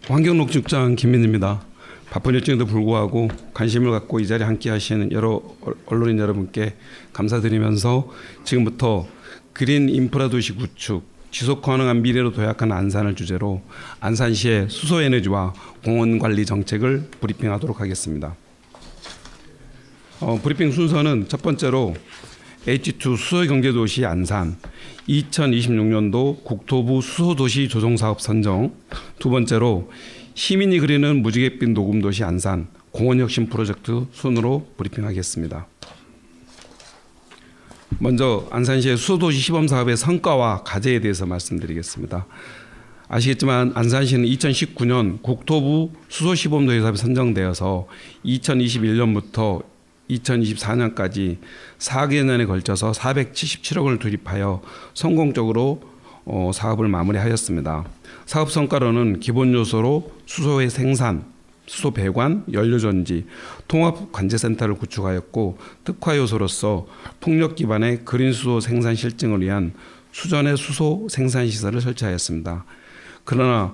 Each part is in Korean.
환경녹지국장 김민입니다. 바쁜 일정에도 불구하고 관심을 갖고 이 자리에 함께 하시는 여러 언론인 여러분께 감사드리면서 지금부터 그린 인프라 도시 구축, 지속 가능한 미래로 도약하는 안산을 주제로 안산시의 수소에너지와 공원관리 정책을 브리핑하도록 하겠습니다. 브리핑 순서는 첫 번째로 H2 수소경제도시 안산 2026년도 국토부 수소도시 조성사업 선정, 두 번째로 시민이 그리는 무지갯빛 녹음도시 안산 공원혁신 프로젝트 순으로 브리핑하겠습니다. 먼저 안산시의 수소도시 시범사업의 성과와 과제에 대해서 말씀드리겠습니다. 아시겠지만 안산시는 2019년 국토부 수소시범도시 사업에 선정되어서 2021년부터 2024년까지 4개년에 걸쳐서 477억 원을 투입하여 성공적으로 사업을 마무리하였습니다. 사업 성과로는 기본 요소로 수소의 생산, 수소 배관, 연료전지, 통합 관제센터를 구축하였고 특화 요소로서 풍력 기반의 그린 수소 생산 실증을 위한 수전의 수소 생산 시설을 설치하였습니다. 그러나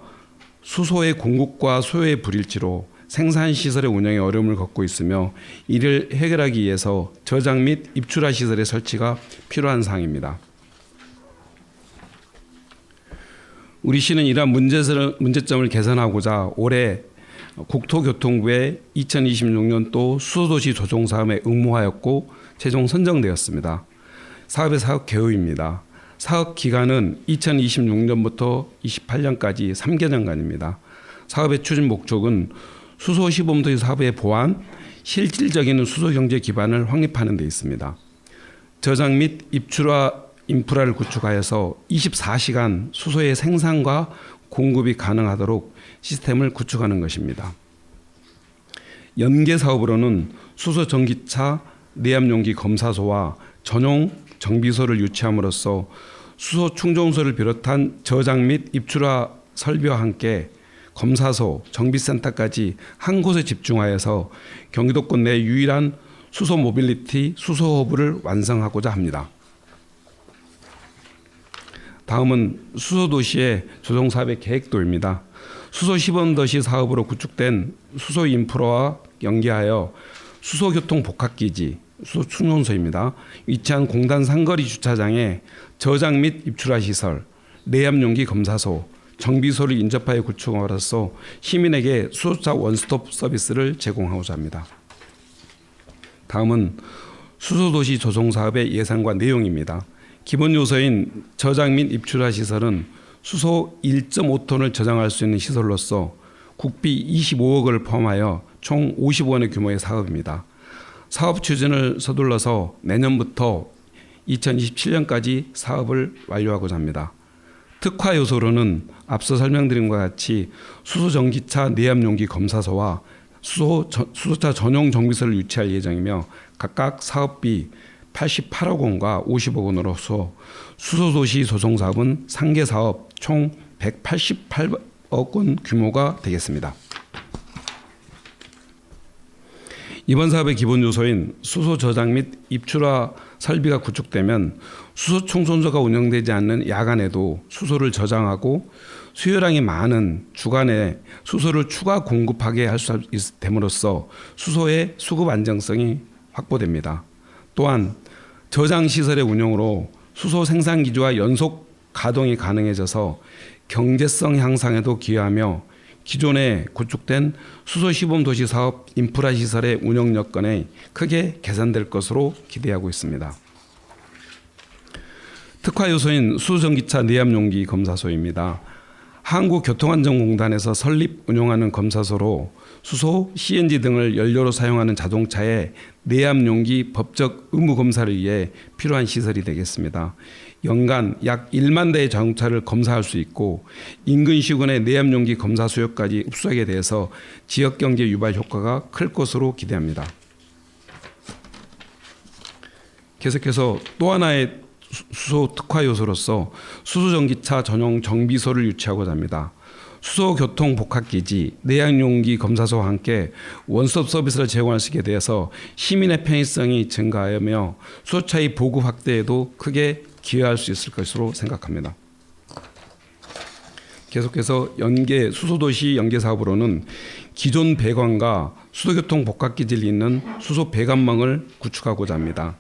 수소의 공급과 수요의 불일치로 생산 시설의 운영에 어려움을 겪고 있으며 이를 해결하기 위해서 저장 및 입출하 시설의 설치가 필요한 사항입니다. 우리 시는 이러한 문제점을 개선하고자 올해 국토교통부의 2026년도 수소도시 조성사업에 응모하였고 최종 선정되었습니다. 사업의 사업 개요입니다. 사업 기간은 2026년부터 28년까지 3개년간입니다. 사업의 추진 목적은 수소 시범도시 사업의 보완, 실질적인 수소 경제 기반을 확립하는 데 있습니다. 저장 및 입출하 인프라를 구축하여서 24시간 수소의 생산과 공급이 가능하도록 시스템을 구축하는 것입니다. 연계 사업으로는 수소 전기차 내압용기 검사소와 전용 정비소를 유치함으로써 수소 충전소를 비롯한 저장 및 입출하 설비와 함께 검사소, 정비센터까지 한 곳에 집중하여서 경기도권 내 유일한 수소 모빌리티 수소 허브를 완성하고자 합니다. 다음은 수소도시의 조성사업의 계획도입니다. 수소 시범도시 사업으로 구축된 수소 인프라와 연계하여 수소교통 복합기지, 수소 충전소입니다. 위치한 공단 상거리 주차장에 저장 및 입출하 시설, 내압용기 검사소, 정비소를 인접하여 구축함으로써 시민에게 수소차 원스톱 서비스를 제공하고자 합니다. 다음은 수소도시 조성사업의 예산과 내용입니다. 기본 요소인 저장 및 입출하 시설은 수소 1.5톤을 저장할 수 있는 시설로서 국비 25억을 포함하여 총 50원의 규모의 사업입니다. 사업 추진을 서둘러서 내년부터 2027년까지 사업을 완료하고자 합니다. 특화 요소로는 앞서 설명드린 것과 같이 수소 전기차 내압용기 검사소와 수소차 전용 정비소를 유치할 예정이며 각각 사업비 88억 원과 50억 원으로서 수소도시 조성사업은 3개 사업 총 188억 원 규모가 되겠습니다. 이번 사업의 기본 요소인 수소 저장 및 입출하 설비가 구축되면 수소 충전소가 운영되지 않는 야간에도 수소를 저장하고 수요량이 많은 주간에 수소를 추가 공급하게 할 수 됨으로써 수소의 수급 안정성이 확보됩니다. 또한 저장 시설의 운영으로 수소 생산 기지와 연속 가동이 가능해져서 경제성 향상에도 기여하며 기존에 구축된 수소 시범 도시 사업 인프라 시설의 운영 여건이 크게 개선될 것으로 기대하고 있습니다. 특화 요소인 수소 전기차 내압용기 검사소입니다. 한국교통안전공단에서 설립 운영하는 검사소로 수소, CNG 등을 연료로 사용하는 자동차의 내압용기 법적 의무 검사를 위해 필요한 시설이 되겠습니다. 연간 약 1만 대의 자동차를 검사할 수 있고 인근 시군의 내압용기 검사 수요까지 흡수하게 돼서 지역경제 유발 효과가 클 것으로 기대합니다. 계속해서 또 하나의 수소 특화 요소로서 수소전기차 전용 정비소를 유치하고자 합니다. 수소교통 복합기지, 내압용기 검사소와 함께 원스톱 서비스를 제공할 수 있게 되어서 시민의 편의성이 증가하며 수소차의 보급 확대에도 크게 기여할 수 있을 것으로 생각합니다. 계속해서 수소도시 연계 사업으로는 기존 배관과 수도교통 복합기지를 잇는 수소 배관망을 구축하고자 합니다.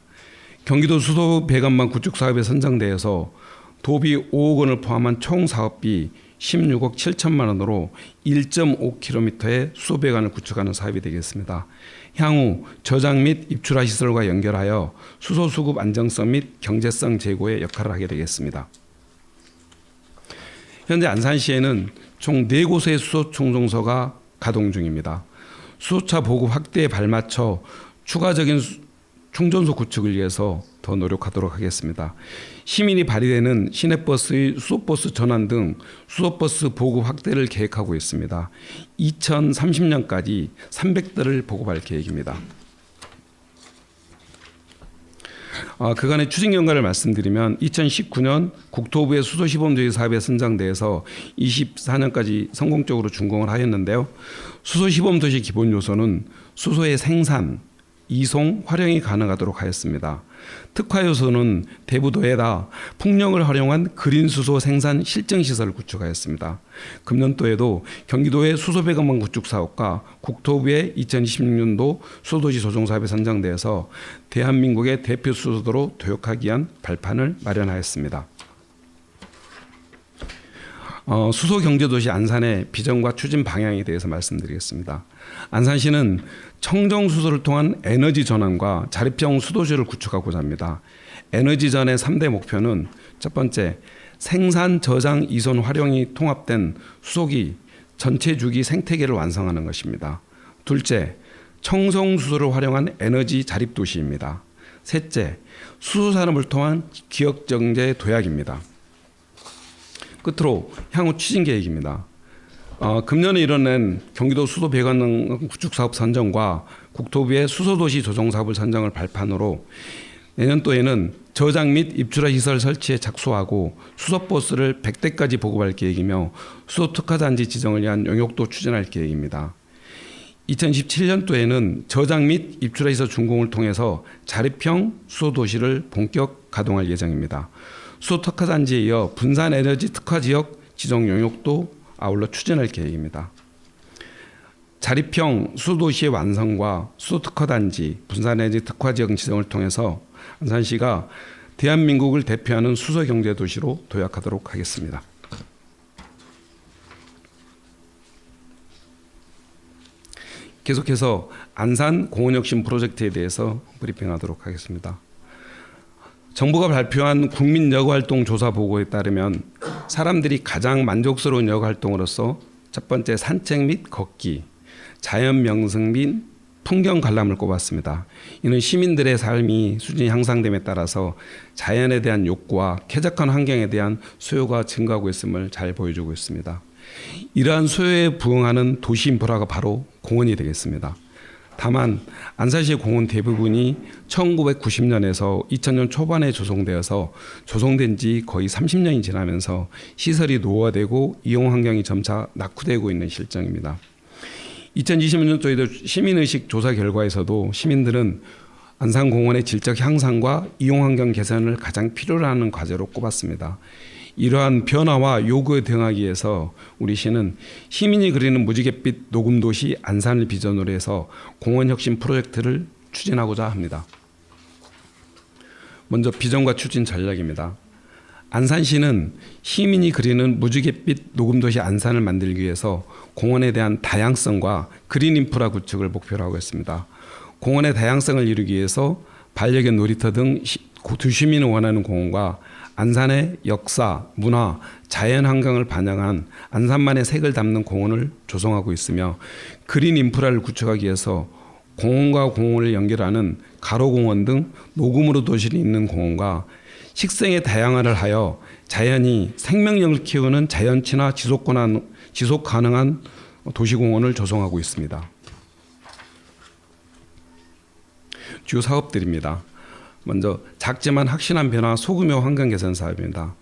경기도 수소 배관망 구축 사업에 선정되어서 도비 5억 원을 포함한 총 사업비 16억 7천만 원으로 1.5km의 수소 배관을 구축하는 사업이 되겠습니다. 향후 저장 및 입출하 시설과 연결하여 수소 수급 안정성 및 경제성 제고의 역할을 하게 되겠습니다. 현재 안산시에는 총 4곳의 수소 충전소가 가동 중입니다. 수소차 보급 확대에 발맞춰 추가적인 충전소 구축을 위해서 더 노력하도록 하겠습니다. 시민이 발휘되는 시내버스의 수소버스 전환 등 수소버스 보급 확대를 계획하고 있습니다. 2030년까지 300대를 보급할 계획입니다. 그간의 추진 경과를 말씀드리면 2019년 국토부의 수소시범조기 사업에 선정돼서 24년까지 성공적으로 준공을 하였는데요. 수소시범도시 기본 요소는 수소의 생산, 이송, 활용이 가능하도록 하였습니다. 특화 요소는 대부도에다 풍력을 활용한 그린 수소 생산 실증 시설을 구축하였습니다. 금년도에도 경기도의 수소 배관망 구축 사업과 국토부의 2026년도 수소도시 조정 사업에 선정되어서 대한민국의 대표 수소도로 도약하기 위한 발판을 마련하였습니다. 수소 경제도시 안산의 비전과 추진 방향에 대해서 말씀드리겠습니다. 안산시는 청정 수소를 통한 에너지 전환과 자립형 수도시를 구축하고자 합니다. 에너지 전의 3대 목표는 첫 번째, 생산, 저장, 이손, 활용이 통합된 수소기 전체 주기 생태계를 완성하는 것입니다. 둘째, 청정 수소를 활용한 에너지 자립 도시입니다. 셋째, 수소 산업을 통한 기업 경제 도약입니다. 끝으로 향후 추진 계획입니다. 금년에 이뤄낸 경기도 수소 배관망 구축 사업 선정과 국토부의 수소도시 조정 사업을 선정을 발판으로 내년도에는 저장 및 입출하 시설 설치에 착수하고 수소버스를 100대까지 보급할 계획이며 수소 특화단지 지정을 위한 용역도 추진할 계획입니다. 2017년도에는 저장 및 입출하 시설 준공을 통해서 자립형 수소도시를 본격 가동할 예정입니다. 수소 특화단지에 이어 분산 에너지 특화지역 지정 용역도 아울러 추진할 계획입니다. 자립형 수소도시의 완성과 수소 특화단지, 분산 에너지 특화지역 지정을 통해서 안산시가 대한민국을 대표하는 수소 경제도시로 도약하도록 하겠습니다. 계속해서 안산 공원혁신 프로젝트에 대해서 브리핑하도록 하겠습니다. 정부가 발표한 국민 여가활동 조사 보고에 따르면 사람들이 가장 만족스러운 여가활동으로서 첫 번째 산책 및 걷기, 자연 명승 및 풍경 관람을 꼽았습니다. 이는 시민들의 삶이 수준이 향상됨에 따라서 자연에 대한 욕구와 쾌적한 환경에 대한 수요가 증가하고 있음을 잘 보여주고 있습니다. 이러한 수요에 부응하는 도시 인프라가 바로 공원이 되겠습니다. 다만 안산시의 공원 대부분이 1990년에서 2000년 초반에 조성되어서 조성된 지 거의 30년이 지나면서 시설이 노후화되고 이용 환경이 점차 낙후되고 있는 실정입니다. 2020년도에도 시민의식 조사 결과에서도 시민들은 안산공원의 질적 향상과 이용 환경 개선을 가장 필요로 하는 과제로 꼽았습니다. 이러한 변화와 요구에 대응하기 위해서 우리 시는 시민이 그리는 무지갯빛 녹음도시 안산을 비전으로 해서 공원혁신 프로젝트를 추진하고자 합니다. 먼저 비전과 추진 전략입니다. 안산시는 시민이 그리는 무지갯빛 녹음도시 안산을 만들기 위해서 공원에 대한 다양성과 그린 인프라 구축을 목표로 하고 있습니다. 공원의 다양성을 이루기 위해서 반려견 놀이터 등 도시민이 원하는 공원과 안산의 역사, 문화, 자연 환경을 반영한 안산만의 색을 담는 공원을 조성하고 있으며 그린 인프라를 구축하기 위해서 공원과 공원을 연결하는 가로공원 등 녹음으로 도시를 잇는 공원과 식생의 다양화를 하여 자연이 생명력을 키우는 자연친화 지속 가능한 도시공원을 조성하고 있습니다. 주요 사업들입니다. 먼저 작지만 확실한 변화 소규모 환경 개선 사업입니다.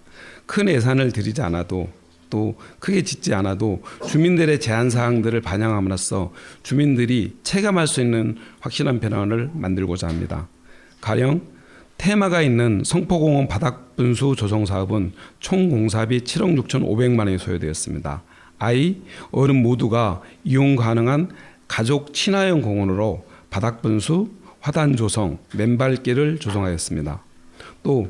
큰 예산을 들이지 않아도 또 크게 짓지 않아도 주민들의 제한 사항들을 반영함으로써 주민들이 체감할 수 있는 확실한 변화를 만들고자 합니다. 가령 테마가 있는 성포공원 바닥분수 조성 사업은 총 공사비 7억 6,500만 원이 소요되었습니다. 어른 모두가 이용 가능한 가족 친화형 공원으로 바닥분수, 화단 조성, 맨발길을 조성하였습니다. 또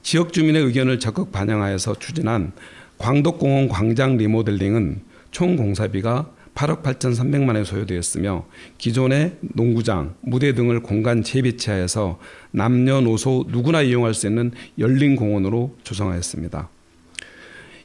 지역 주민의 의견을 적극 반영하여서 추진한 광덕공원 광장 리모델링은 총 공사비가 8억 8,300만 원이 소요되었으며 기존의 농구장, 무대 등을 공간 재배치하여서 남녀노소 누구나 이용할 수 있는 열린 공원으로 조성하였습니다.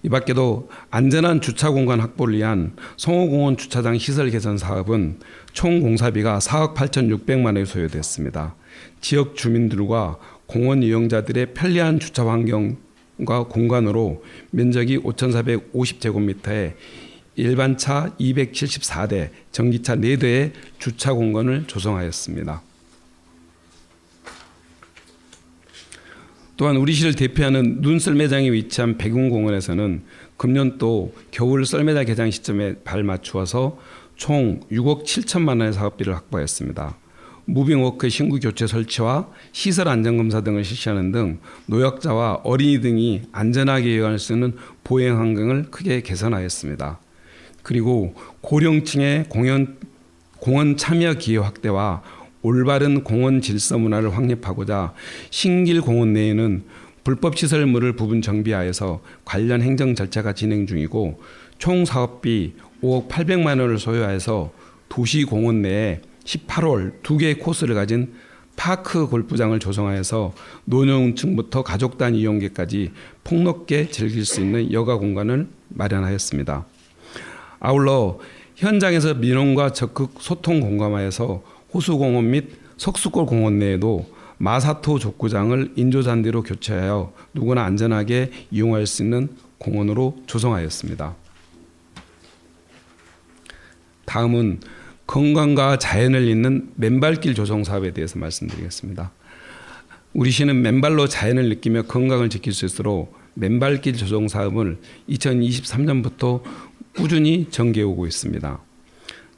이 밖에도 안전한 주차 공간 확보를 위한 성호공원 주차장 시설 개선 사업은 총 공사비가 4억 8,600만 원이 소요됐습니다. 지역 주민들과 공원 이용자들의 편리한 주차 환경과 공간으로 면적이 5,450제곱미터에 일반차 274대, 전기차 4대의 주차 공간을 조성하였습니다. 또한 우리 시를 대표하는 눈썰매장이 위치한 백운공원에서는 금년도 겨울 썰매장 개장 시점에 발맞추어서 총 6억 7천만 원의 사업비를 확보했습니다. 무빙워크의 신구 교체 설치와 시설 안전검사 등을 실시하는 등 노약자와 어린이 등이 안전하게 이용할 수 있는 보행 환경을 크게 개선하였습니다. 그리고 고령층의 공원 참여 기회 확대와 올바른 공원 질서 문화를 확립하고자 신길 공원 내에는 불법 시설물을 부분 정비하여서 관련 행정 절차가 진행 중이고 총 사업비 5억 800만 원을 소요해서 도시 공원 내에 18홀 2개의 코스를 가진 파크 골프장을 조성하여서 노년층부터 가족 단위 이용객까지 폭넓게 즐길 수 있는 여가 공간을 마련하였습니다. 아울러 현장에서 민원과 적극 소통 공감하여서 호수공원 및 석수골 공원 내에도 마사토 족구장을 인조잔디로 교체하여 누구나 안전하게 이용할 수 있는 공원으로 조성하였습니다. 다음은 건강과 자연을 잇는 맨발길 조성 사업에 대해서 말씀드리겠습니다. 우리 시는 맨발로 자연을 느끼며 건강을 지킬 수 있도록 맨발길 조성 사업을 2023년부터 꾸준히 전개해 오고 있습니다.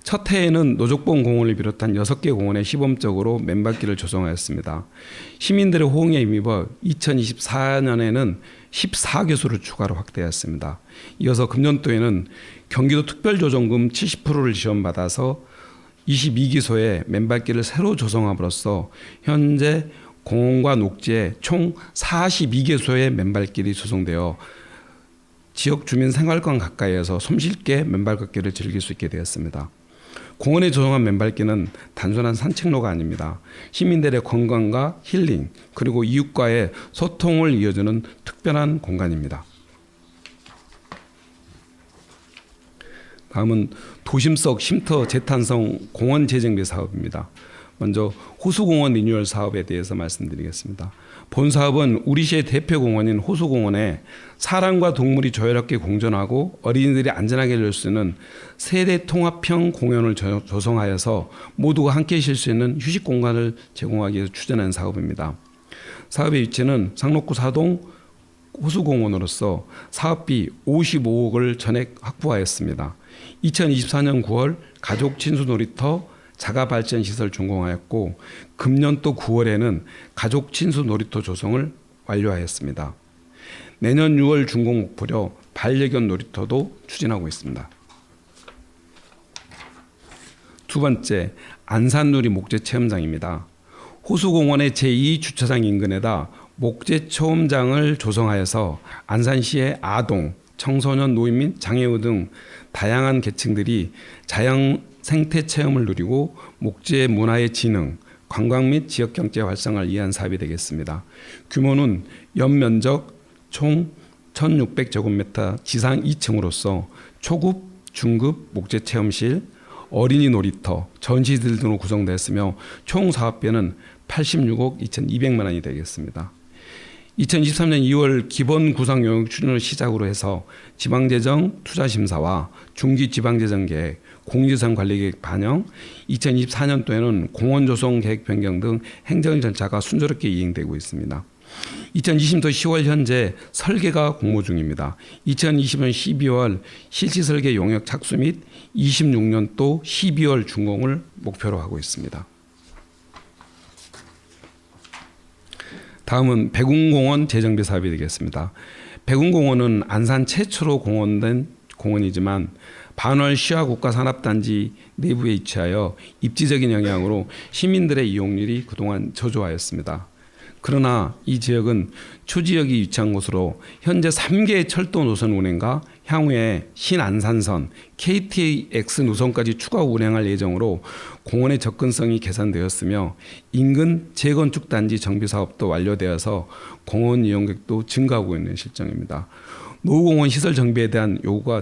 첫 해에는 노족봉 공원을 비롯한 6개 공원에 시범적으로 맨발길을 조성하였습니다. 시민들의 호응에 힘입어 2024년에는 14개소를 추가로 확대했습니다. 이어서 금년도에는 경기도 특별조정금 70%를 지원받아서 22기소의 맨발길을 새로 조성함으로써 현재 공원과 녹지에 총 42개소의 맨발길이 조성되어 지역 주민 생활권 가까이에서 손쉽게 맨발걷기를 즐길 수 있게 되었습니다. 공원에 조성한 맨발길은 단순한 산책로가 아닙니다. 시민들의 건강과 힐링 그리고 이웃과의 소통을 이어주는 특별한 공간입니다. 다음은 도심 속 쉼터 재탄성 공원 재정비 사업입니다. 먼저 호수공원 리뉴얼 사업에 대해서 말씀드리겠습니다. 본 사업은 우리 시의 대표 공원인 호수공원에 사람과 동물이 조화롭게 공존하고 어린이들이 안전하게 놀 수 있는 세대 통합형 공원을 조성하여서 모두가 함께 쉴 수 있는 휴식 공간을 제공하기 위해서 추진한 사업입니다. 사업의 위치는 상록구 사동 호수공원으로서 사업비 55억을 전액 확보하였습니다. 2024년 9월 가족 친수 놀이터 자가발전 시설 준공하였고 금년도 9월에는 가족 친수 놀이터 조성을 완료하였습니다. 내년 6월 준공 목표로 반려견 놀이터도 추진하고 있습니다. 두 번째, 안산누리 목재 체험장입니다. 호수공원의 제2주차장 인근에다 목재 체험장을 조성하여서 안산시의 아동, 청소년, 노인 및 장애우 등 다양한 계층들이 자연 생태 체험을 누리고 목재 문화의 진흥, 관광 및 지역 경제 활성화를 위한 사업이 되겠습니다. 규모는 연면적 총 1,600제곱미터 지상 2층으로서 초급, 중급 목재 체험실, 어린이 놀이터, 전시들 등으로 구성되었으며 총 사업비는 86억 2,200만 원이 되겠습니다. 2023년 2월 기본 구상 용역 추진을 시작으로 해서 지방재정 투자심사와 중기지방재정계획, 공지상 관리계획 반영, 2024년도에는 공원 조성 계획 변경 등 행정 절차가 순조롭게 이행되고 있습니다. 2020년도 10월 현재 설계가 공모 중입니다. 2020년 12월 실시 설계 용역 착수 및 26년도 12월 준공을 목표로 하고 있습니다. 다음은 백운공원 재정비 사업이 되겠습니다. 백운공원은 안산 최초로 공원된 공원이지만 반월 시화 국가산업단지 내부에 위치하여 입지적인 영향으로 시민들의 이용률이 그동안 저조하였습니다. 그러나 이 지역은 초지역이 위치한 곳으로 현재 3개의 철도 노선 운행과 향후에 신안산선, KTX 노선까지 추가 운행할 예정으로 공원의 접근성이 개선되었으며 인근 재건축 단지 정비 사업도 완료되어서 공원 이용객도 증가하고 있는 실정입니다. 노후공원 시설 정비에 대한 요구가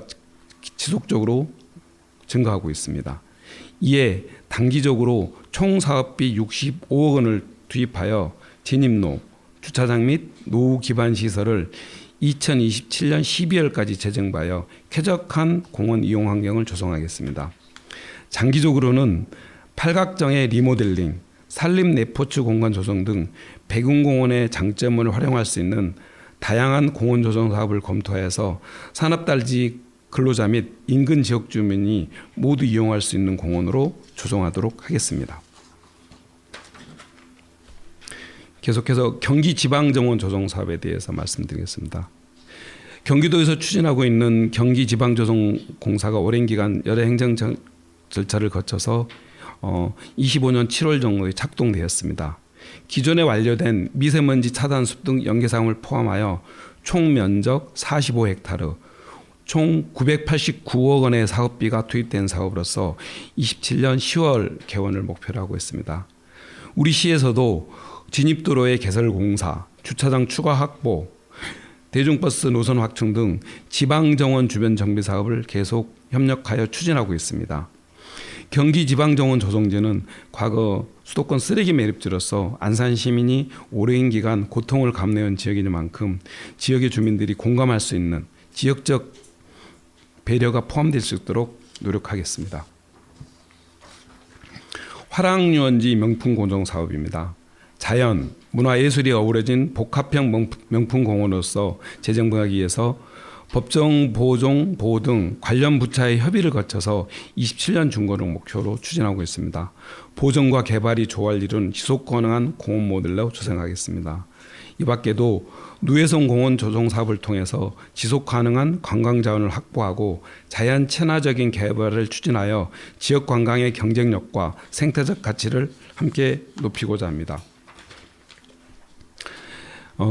지속적으로 증가하고 있습니다. 이에 단기적으로 총 사업비 65억 원을 투입하여 진입로, 주차장 및 노후 기반 시설을 2027년 12월까지 재정비하여 쾌적한 공원 이용 환경을 조성하겠습니다. 장기적으로는 팔각정의 리모델링, 산림 네포츠 공간 조성 등 백운공원의 장점을 활용할 수 있는 다양한 공원 조성 사업을 검토해서 산업단지 근로자 및 인근 지역 주민이 모두 이용할 수 있는 공원으로 조성하도록 하겠습니다. 계속해서 경기지방정원 조성 사업에 대해서 말씀드리겠습니다. 경기도에서 추진하고 있는 경기지방조성공사가 오랜 기간 여러 행정 절차를 거쳐서 25년 7월 정도에 착동되었습니다. 기존에 완료된 미세먼지 차단숲 등 연계사항을 포함하여 총 면적 45헥타르, 총 989억 원의 사업비가 투입된 사업으로서 27년 10월 개원을 목표로 하고 있습니다. 우리 시에서도 진입도로의 개설 공사, 주차장 추가 확보, 대중버스 노선 확충 등 지방정원 주변 정비 사업을 계속 협력하여 추진하고 있습니다. 경기지방정원 조성제는 과거 수도권 쓰레기 매립지로서 안산 시민이 오랜 기간 고통을 감내한 지역인 만큼 지역의 주민들이 공감할 수 있는 지역적 배려가 포함될 수 있도록 노력하겠습니다. 화랑유원지 명품 공정 사업입니다. 자연, 문화, 예술이 어우러진 복합형 명품 공원으로서 재정비하기 위해서 법정, 보종, 보호 등 관련 부처의 협의를 거쳐서 27년 준공을 목표로 추진하고 있습니다. 보존과 개발이 조화를 이룬 지속 가능한 공원 모델로 조성하겠습니다. 이 밖에도 누해성 공원 조성 사업을 통해서 지속 가능한 관광 자원을 확보하고 자연 친화적인 개발을 추진하여 지역 관광의 경쟁력과 생태적 가치를 함께 높이고자 합니다.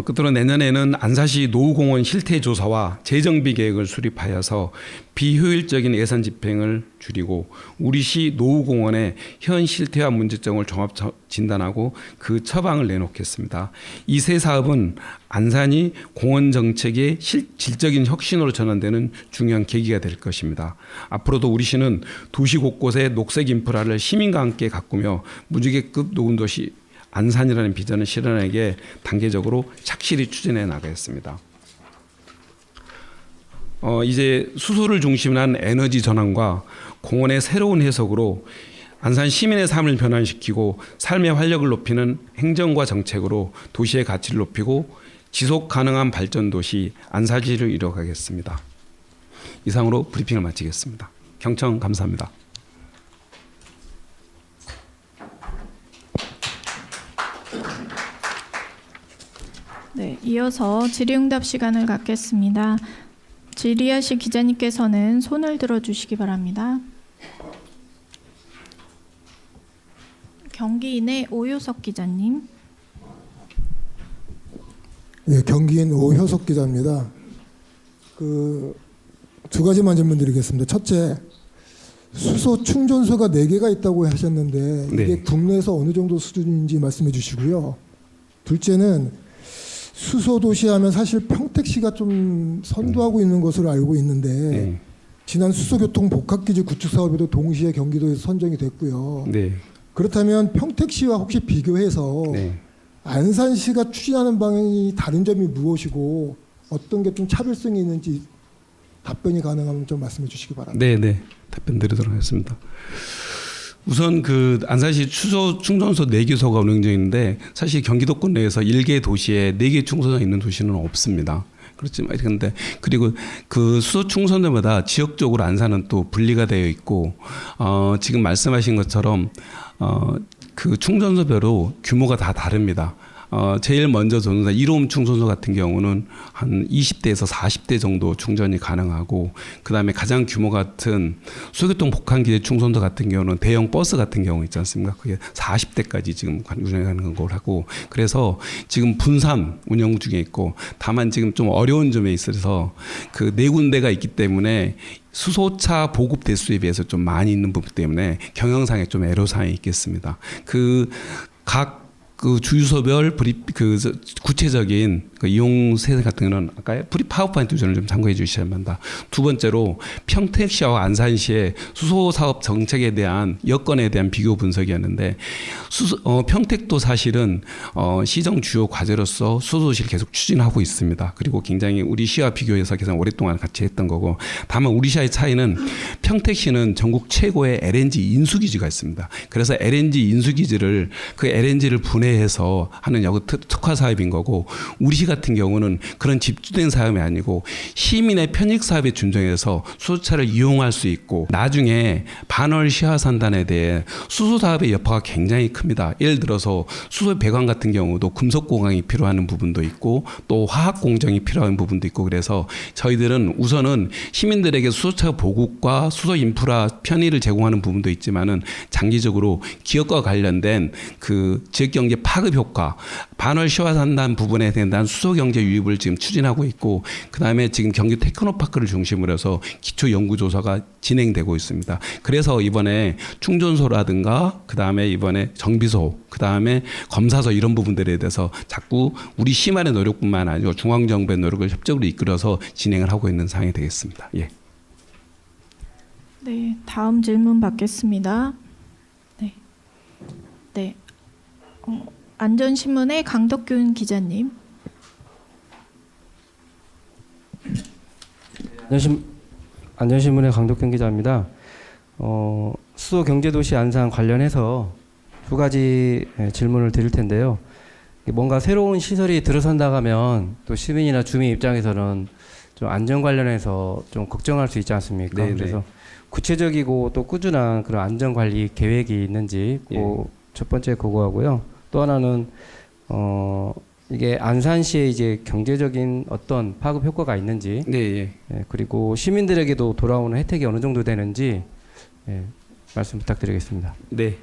끝으로 내년에는 안산시 노후공원 실태조사와 재정비 계획을 수립하여서 비효율적인 예산 집행을 줄이고 우리 시 노후공원의 현 실태와 문제점을 종합 진단하고 그 처방을 내놓겠습니다. 이 세 사업은 안산이 공원 정책의 질적인 혁신으로 전환되는 중요한 계기가 될 것입니다. 앞으로도 우리 시는 도시 곳곳에 녹색 인프라를 시민과 함께 가꾸며 무지개급 노후도시 안산이라는 비전을 실현하기에 단계적으로 착실히 추진해 나가겠습니다. 이제 수소를 중심으로 한 에너지 전환과 공원의 새로운 해석으로 안산 시민의 삶을 변화시키고 삶의 활력을 높이는 행정과 정책으로 도시의 가치를 높이고 지속 가능한 발전 도시 안산시를 이뤄가겠습니다. 이상으로 브리핑을 마치겠습니다. 경청 감사합니다. 네, 이어서 질의응답 시간을 갖겠습니다. 질의하실 기자님께서는 손을 들어주시기 바랍니다. 경기인의 오효석 기자님. 예, 경기인 오효석 기자입니다. 두 가지만 질문드리겠습니다. 첫째, 수소 충전소가 4개가 있다고 하셨는데 이게 네. 국내에서 어느 정도 수준인지 말씀해 주시고요. 둘째는 수소 도시하면 사실 평택시가 좀 선도하고 있는 것으로 알고 있는데 지난 수소교통 복합기지 구축 사업에도 동시에 경기도에서 선정이 됐고요. 네. 그렇다면 평택시와 혹시 비교해서 안산시가 추진하는 방향이 다른 점이 무엇이고 어떤 게 좀 차별성이 있는지 답변이 가능하면 좀 말씀해 주시기 바랍니다. 네. 답변 드리도록 하겠습니다. 우선 안산시 수소 충전소 4개소가 운영 중인데 사실 경기도권 내에서 1개 도시에 4개 충전소가 있는 도시는 없습니다. 그렇지만 근데 그리고 그 수소 충전소마다 지역적으로 안산은 또 분리가 되어 있고 지금 말씀하신 것처럼 그 충전소별로 규모가 다 다릅니다. 제일 먼저 전원사 1홈 충전소 같은 경우는 한 20대에서 40대 정도 충전이 가능하고, 그다음에 가장 규모 같은 수소교통 복합기대 충전소 같은 경우는 대형 버스 같은 경우 있지 않습니까? 그게 40대까지 지금 운영하는 걸 하고, 그래서 지금 분산 운영 중에 있고, 다만 지금 좀 어려운 점에 있어서 그 네 군데가 있기 때문에 수소차 보급 대수에 비해서 좀 많이 있는 부분 때문에 경영상에 좀 애로사항이 있겠습니다. 그 주유소별 구체적인 그 이용 세대 같은 거는 아까 파워포인트 위주를 좀 참고해 주셔야 합니다. 두 번째로 평택시와 안산시의 수소 사업 정책에 대한 여건에 대한 비교 분석이었는데, 평택도 사실은 시정 주요 과제로서 수소도시를 계속 추진하고 있습니다. 그리고 굉장히 우리 시와 비교해서 가장 오랫동안 같이 했던 거고, 다만 우리 시와의 차이는 평택시는 전국 최고의 LNG 인수기지가 있습니다. 그래서 LNG 인수기지를 그 LNG를 분해해서 하는 특화 사업인 거고, 우리 시 같은 경우는 그런 집중된 사업이 아니고 시민의 편익 사업에 준정해서 수소차를 이용할 수 있고, 나중에 반월 시화 산단에 대해 수소 사업의 여파가 굉장히 큽니다. 예를 들어서 수소 배관 같은 경우도 금속 공항이 필요한 부분도 있고 또 화학 공정이 필요한 부분도 있고, 그래서 저희들은 우선은 시민들에게 수소차 보급과 수소 인프라 편의를 제공하는 부분도 있지만은 장기적으로 기업과 관련된 그 지역 경제 파급 효과, 반월 시화 산단 부분에 대한 수소 경제 유입을 지금 추진하고 있고, 그다음에 지금 경기 테크노파크를 중심으로 해서 기초 연구 조사가 진행되고 있습니다. 그래서 이번에 충전소라든가 그다음에 이번에 정비소, 그다음에 검사소 이런 부분들에 대해서 자꾸 우리 시만의 노력뿐만 아니고 중앙 정부의 노력을 협적으로 이끌어서 진행을 하고 있는 상황이 되겠습니다. 예. 네, 다음 질문 받겠습니다. 네. 안전신문의 강덕균 기자님. 안전신문의 강덕균 기자입니다. 수소 경제도시 안산 관련해서 두 가지 질문을 드릴 텐데요. 뭔가 새로운 시설이 들어선다 하면 또 시민이나 주민 입장에서는 좀 안전 관련해서 좀 걱정할 수 있지 않습니까? 네네. 그래서 구체적이고 또 꾸준한 그런 안전 관리 계획이 있는지 첫 번째 그거하고요. 또 하나는 이게 안산시에 이제 경제적인 어떤 파급 효과가 있는지, 그리고 시민들에게도 돌아오는 혜택이 어느 정도 되는지 말씀 부탁드리겠습니다. 네.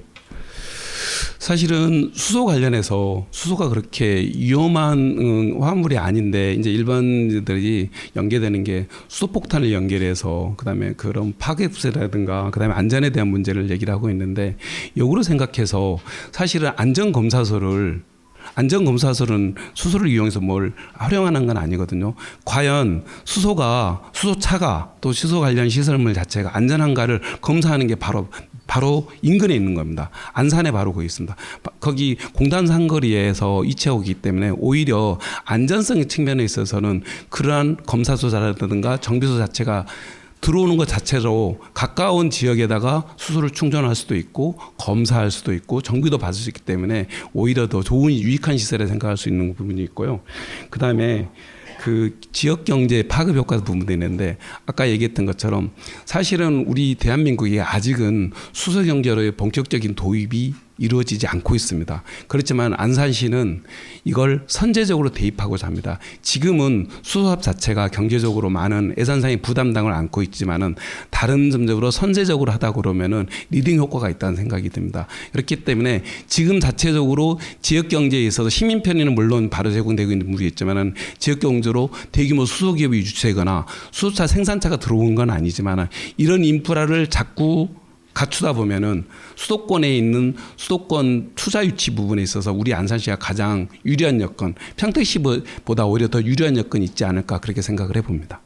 사실은 수소 관련해서 수소가 그렇게 위험한 화물이 아닌데, 이제 일반들이 연계되는 게 수소폭탄을 연결해서 그다음에 그런 파괴부세라든가 그다음에 안전에 대한 문제를 얘기를 하고 있는데, 역으로 생각해서 사실은 안전검사소는 수소를 이용해서 뭘 활용하는 건 아니거든요. 과연 수소차가 또 수소 관련 시설물 자체가 안전한가를 검사하는 게 바로 인근에 있는 겁니다. 안산에 바로 거기 있습니다. 거기 공단 상거리에서 이체오기 때문에 오히려 안전성의 측면에 있어서는 그러한 검사소라든가 정비소 자체가 들어오는 것 자체로 가까운 지역에다가 수소를 충전할 수도 있고 검사할 수도 있고 정비도 받을 수 있기 때문에 오히려 더 좋은 유익한 시설에 생각할 수 있는 부분이 있고요. 그다음에 그 지역 경제 파급 효과 부분도 있는데, 아까 얘기했던 것처럼 사실은 우리 대한민국이 아직은 수소 경제로의 본격적인 도입이 이루어지지 않고 있습니다. 그렇지만 안산시는 이걸 선제적으로 대입하고자 합니다. 지금은 수소사업 자체가 경제적으로 많은 예산상의 부담당을 안고 있지만은 다른 점적으로 선제적으로 하다 그러면은 리딩 효과가 있다는 생각이 듭니다. 그렇기 때문에 지금 자체적으로 지역 경제에 있어서 시민 편의는 물론 바로 제공되고 있는 부분이 있지만은 지역 경제로 대규모 수소 기업이 유치되거나 수소차 생산차가 들어온 건 아니지만은 이런 인프라를 자꾸 갖추다 보면은 수도권에 있는 수도권 투자 유치 부분에 있어서 우리 안산시가 가장 유리한 여건, 평택시보다 오히려 더 유리한 여건이 있지 않을까 그렇게 생각을 해봅니다.